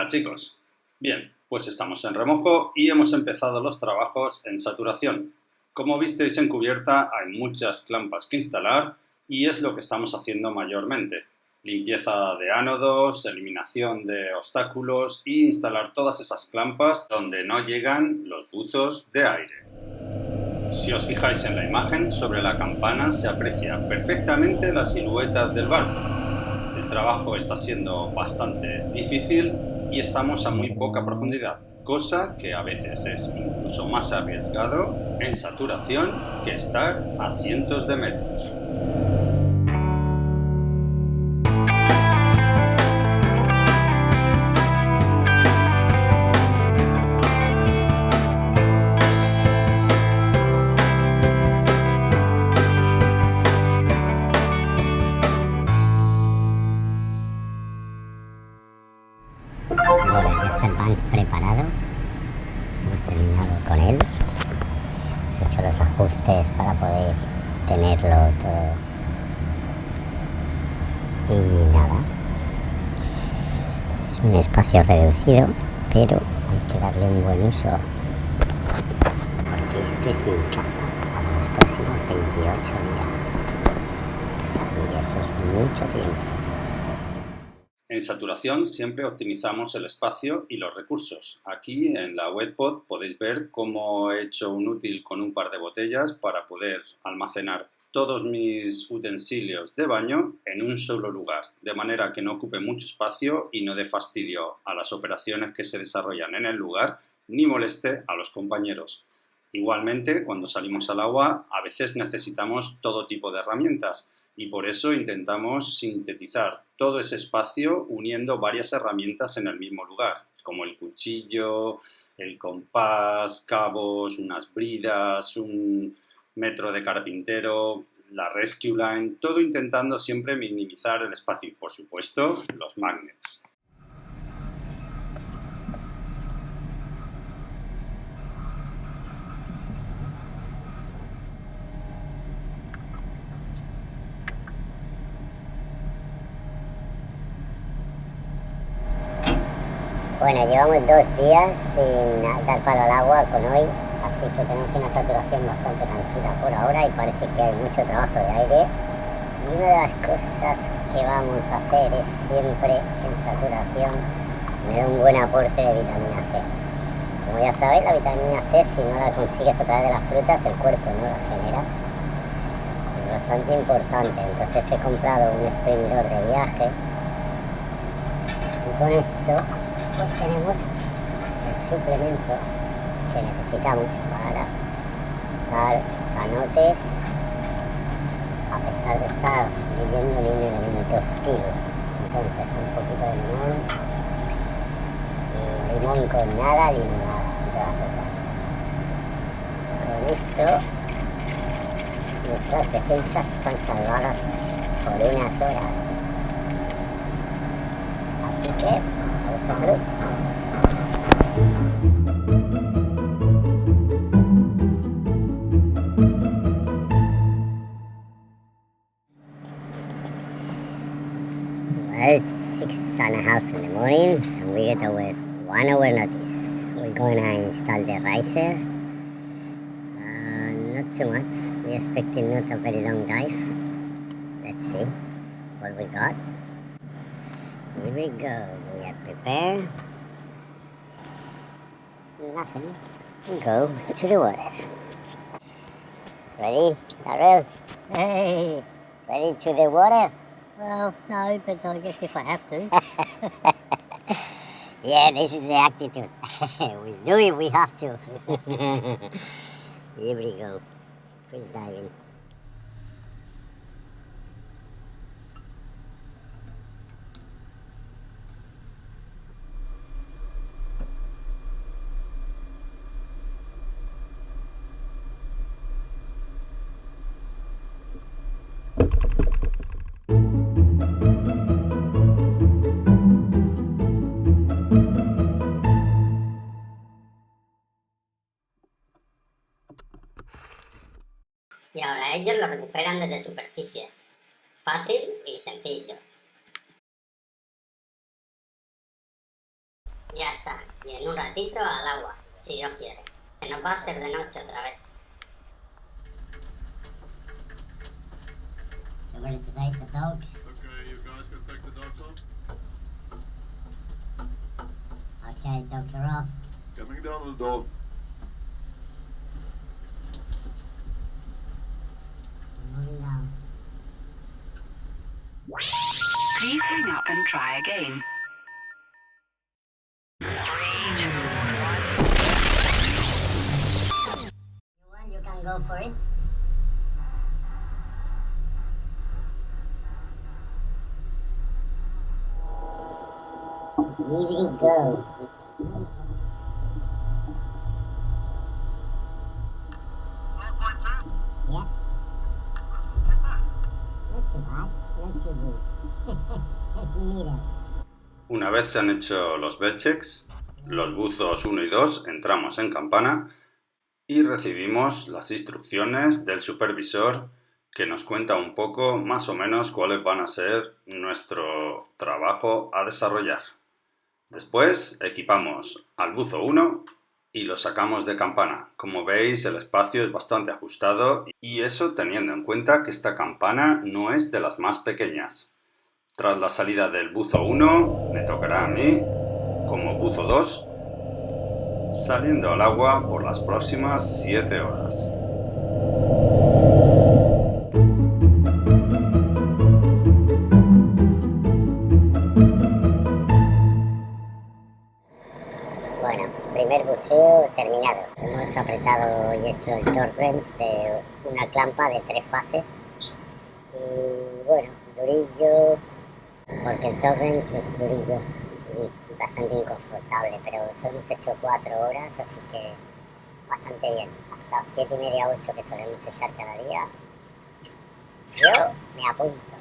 Hola chicos, bien, pues estamos en remojo y hemos empezado los trabajos en saturación. Como visteis en cubierta hay muchas clampas que instalar y es lo que estamos haciendo mayormente. Limpieza de ánodos, eliminación de obstáculos e instalar todas esas clampas donde no llegan los buzos de aire. Si os fijáis en la imagen, sobre la campana se aprecia perfectamente la silueta del barco. El trabajo está siendo bastante difícil y estamos a muy poca profundidad, cosa que a veces es incluso más arriesgado en saturación que estar a cientos de metros. Bueno, ya está el bank preparado, hemos terminado con él, hemos hecho los ajustes para poder tenerlo todo y nada, es un espacio reducido, pero hay que darle un buen uso, porque esto es mi casa para los próximos 28 días y eso es mucho tiempo. En saturación siempre optimizamos el espacio y los recursos. Aquí en la Wetpot podéis ver cómo he hecho un útil con un par de botellas para poder almacenar todos mis utensilios de baño en un solo lugar, de manera que no ocupe mucho espacio y no dé fastidio a las operaciones que se desarrollan en el lugar, ni moleste a los compañeros. Igualmente, cuando salimos al agua, a veces necesitamos todo tipo de herramientas, y por eso intentamos sintetizar todo ese espacio uniendo varias herramientas en el mismo lugar, como el cuchillo, el compás, cabos, unas bridas, un metro de carpintero, la rescue line, todo intentando siempre minimizar el espacio y, por supuesto, los magnets. Bueno, llevamos 2 días sin dar palo al agua con hoy, así que tenemos una saturación bastante tranquila por ahora y parece que hay mucho trabajo de aire. Y una de las cosas que vamos a hacer es siempre en saturación tener un buen aporte de vitamina C. Como ya sabéis, la vitamina C, si no la consigues a través de las frutas, el cuerpo no la genera. Es bastante importante, entonces he comprado un exprimidor de viaje y con esto pues tenemos el suplemento que necesitamos para estar sanotes a pesar de estar viviendo en un elemento hostil. Entonces un poquito de limón y limón con nada, limonada y todas otras. Con esto nuestras defensas están salvadas por unas horas. Así que a vuestra salud. Well, it's 6:30 in the morning and we get our 1 hour notice. We're gonna install the riser. Not too much. We're expecting not a very long dive. Let's see what we got. Here we go. We are prepared. Nothing. We go to the water. Ready, Darrell? Hey! Ready to the water? Well, no, but I guess if I have to. Yeah, this is the attitude. We do it, we have to. Here we go. First diving. Y ahora ellos lo recuperan desde superficie. Fácil y sencillo. Ya está. Y en un ratito al agua, si Dios quiere. Que nos va a hacer de noche otra vez. So where to take the dogs? Okay, you guys can take the dogs off. Okay, dogs are off. Coming down on the dog. Moving down. Please hang up and try again. You want, you can go for it. Here we go. Yeah. Not too bad, not too good. Mira. Una vez se han hecho los bell checks, los buzos 1 y 2, entramos en campana y recibimos las instrucciones del supervisor que nos cuenta un poco más o menos cuáles van a ser nuestro trabajo a desarrollar. Después equipamos al buzo 1 y lo sacamos de campana. Como veis, el espacio es bastante ajustado y eso teniendo en cuenta que esta campana no es de las más pequeñas. Tras la salida del buzo 1, me tocará a mí, como buzo 2, saliendo al agua por las próximas 7 horas. Bueno, primer buceo terminado. Hemos apretado y hecho el torque wrench de una clampa de 3 fases. Y bueno, durillo, porque el torque wrench es durillo y bastante inconfortable, pero solo hemos hecho 4 horas, así que bastante bien. Hasta 7 y media, 8 que solemos echar cada día. Yo me apunto.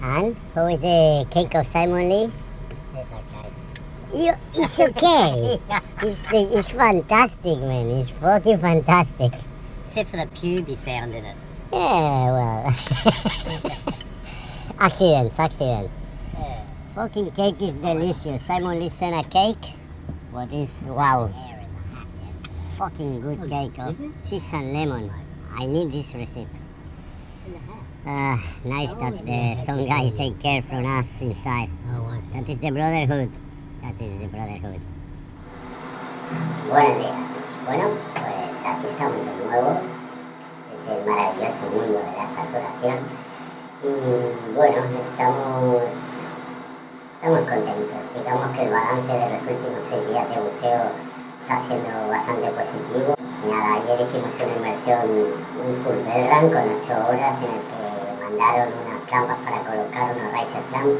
And who is the cake of Simon Lee? It's okay. It's okay. It's fantastic, man. It's fucking fantastic. Except for the pubic found in it. Yeah, well. accidents. Fucking cake is delicious. Simon Lee sent a cake. What is, wow. Fucking good cake of cheese and lemon. I need this recipe. Nice that some guys take care from us inside. Oh, what? That is the brotherhood. That is the brotherhood. Buenos días. Bueno, pues aquí estamos de nuevo, desde el maravilloso mundo de la saturación. Y bueno, estamos contentos. Digamos que el balance de los últimos 6 días de buceo está siendo bastante positivo. Nada, ayer hicimos una inmersión, un full bell run con 8 horas en el que mandaron unas clampas para colocar unos riser clamp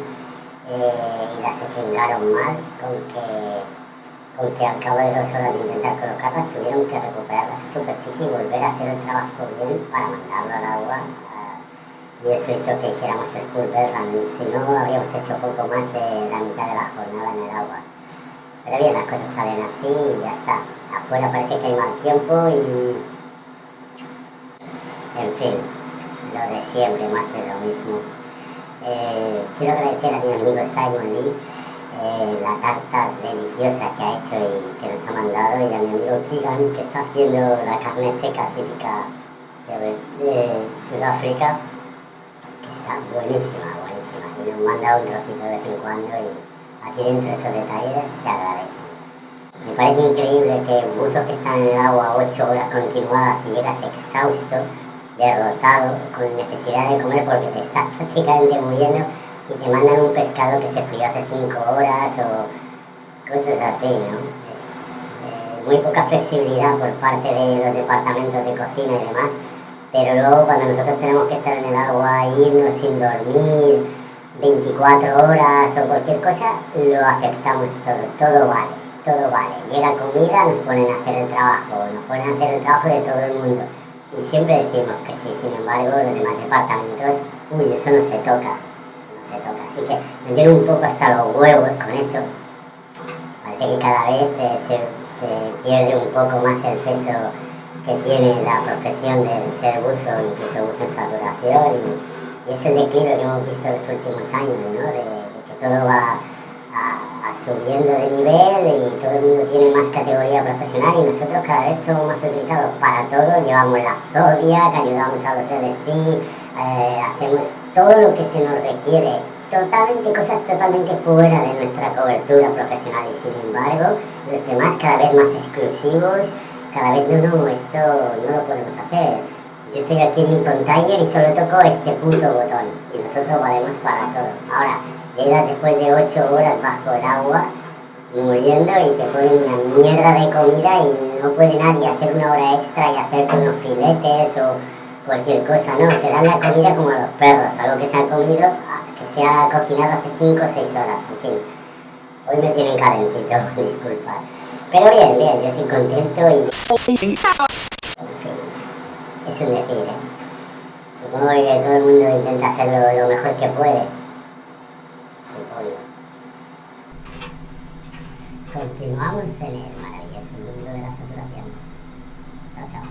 y las estringaron mal, con que al cabo de 2 horas de intentar colocarlas tuvieron que recuperar la superficie y volver a hacer el trabajo bien para mandarlo al agua. Y eso hizo que hiciéramos el full bell run, si no habríamos hecho poco más de la mitad de la jornada en el agua. Pero bien, las cosas salen así y ya está. Afuera parece que hay mal tiempo y... en fin, lo de siempre, más de lo mismo. Quiero agradecer a mi amigo Simon Lee la tarta deliciosa que ha hecho y que nos ha mandado, y a mi amigo Keegan, que está haciendo la carne seca típica de Sudáfrica, que está buenísima, y nos manda un trocito de vez en cuando, y aquí dentro esos detalles se agradecen. Me parece increíble que buzos que están en el agua 8 horas continuadas y llegas exhausto, derrotado, con necesidad de comer porque te estás prácticamente muriendo, y te mandan un pescado que se frió hace 5 horas o cosas así, ¿no? Es muy poca flexibilidad por parte de los departamentos de cocina y demás, pero luego cuando nosotros tenemos que estar en el agua, irnos sin dormir 24 horas o cualquier cosa, lo aceptamos todo vale. Llega comida, nos ponen a hacer el trabajo de todo el mundo. Y siempre decimos que sí, sin embargo, los demás departamentos, eso no se toca. Así que me tiene un poco hasta los huevos con eso. Parece que cada vez se pierde un poco más el peso que tiene la profesión de ser buzo, incluso buzo en saturación, y ese declive que hemos visto en los últimos años, ¿no? De que todo va a subiendo de nivel y todo el mundo tiene más categoría profesional y nosotros cada vez somos más utilizados para todo. Llevamos la Zodiac, ayudamos a los LSD, hacemos todo lo que se nos requiere, cosas totalmente fuera de nuestra cobertura profesional y sin embargo los demás cada vez más exclusivos, cada vez no, esto no lo podemos hacer. Yo estoy aquí en mi container y solo toco este puto botón y nosotros valemos para todo. Ahora, llegas después de 8 horas bajo el agua, muriendo y te ponen una mierda de comida y no puede nadie hacer una hora extra y hacerte unos filetes o cualquier cosa, no, te dan la comida como a los perros, algo que se ha comido, que se ha cocinado hace 5 o 6 horas, en fin. Hoy me tienen calentito, disculpad. Pero bien, yo estoy contento y... En fin, es un decir, ¿eh? Supongo que todo el mundo intenta hacerlo lo mejor que puede. Supongo. Continuamos en el maravilloso mundo de la saturación. Chao, chao.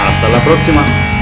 Hasta la próxima.